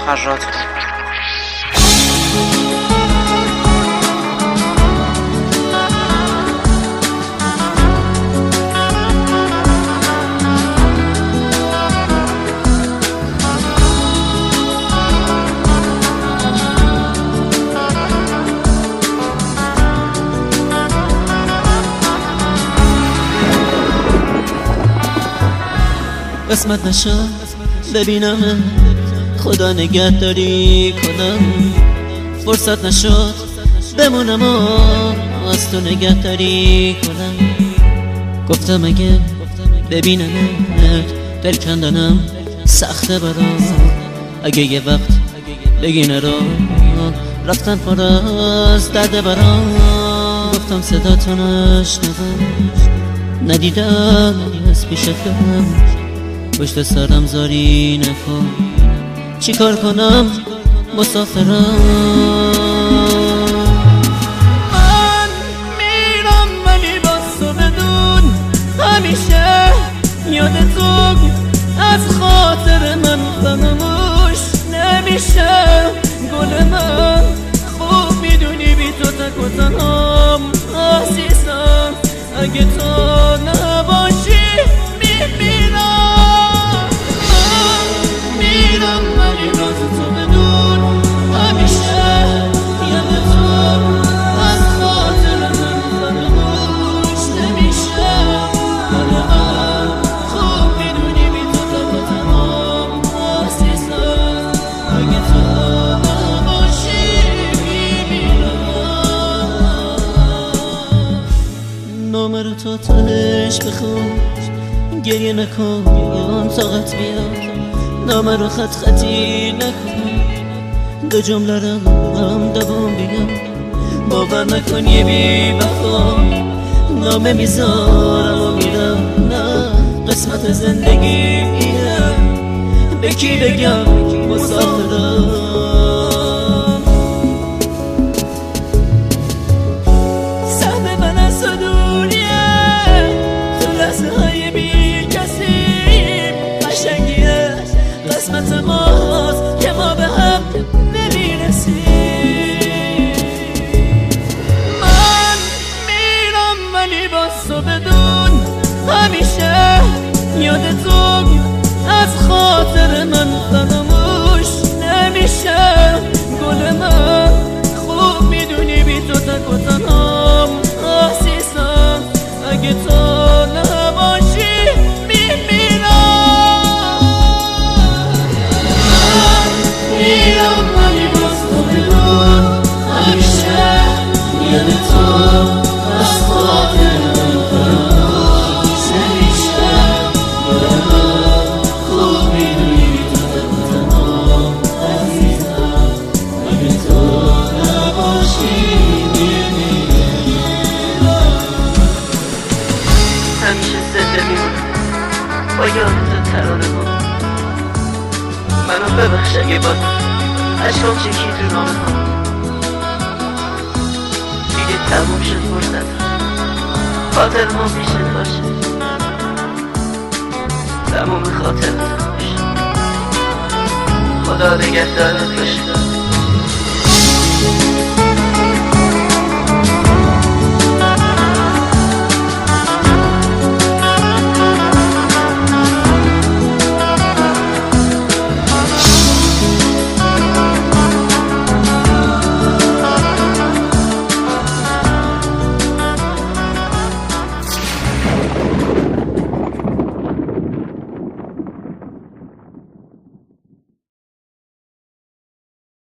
فراد کن. قسمت نشد ببینم خدا نگهداری کنم، فرصت نشد بمونم و از تو نگهداری کنم. گفتم اگه ببینمت دل کندنم سخته برام، اگه یه وقت بگی نرو رفتن پر از درد برام. گفتم صدا تو نشنوم ندیدم از پیشتم، پشت سرم زاری نکن چی کار کنم مسافرم. من میرم ولی باز تو بدون همیشه یاد تو از خاطر من فراموش نمیشه. گل من خوب میدونی بی تو تک و تنهام عزیزم، اگه تو نباشی میمیرم. نامه رو تو تهش بخون، گریه نکن طاقت بیار، نامه رو خط خطی نکن، دو جمله رو هم دوام بگم. باور نکن یه بی وفا نامه میذارم و میرم، نه قسمت زندگیه به کی بگم مسافرم. قسمت ماست که ما به هم نمیرسیم. من میرم ولی باز تو بدون همیشه یاد تو از خاطر من فراموش نمیشه. گل من خوب میدونی بی تو تک و تنهام عزیزم، اگه تو نباشی همیشه زنده میمونم با یادت ترانه ها. منو ببخش اگه با عشقم چکید رو نامه ها. دیگه تموم شد فرصت، خاطر ما پیشت باشه، تموم خاطرت باشه. خدا نگهدارت باشه.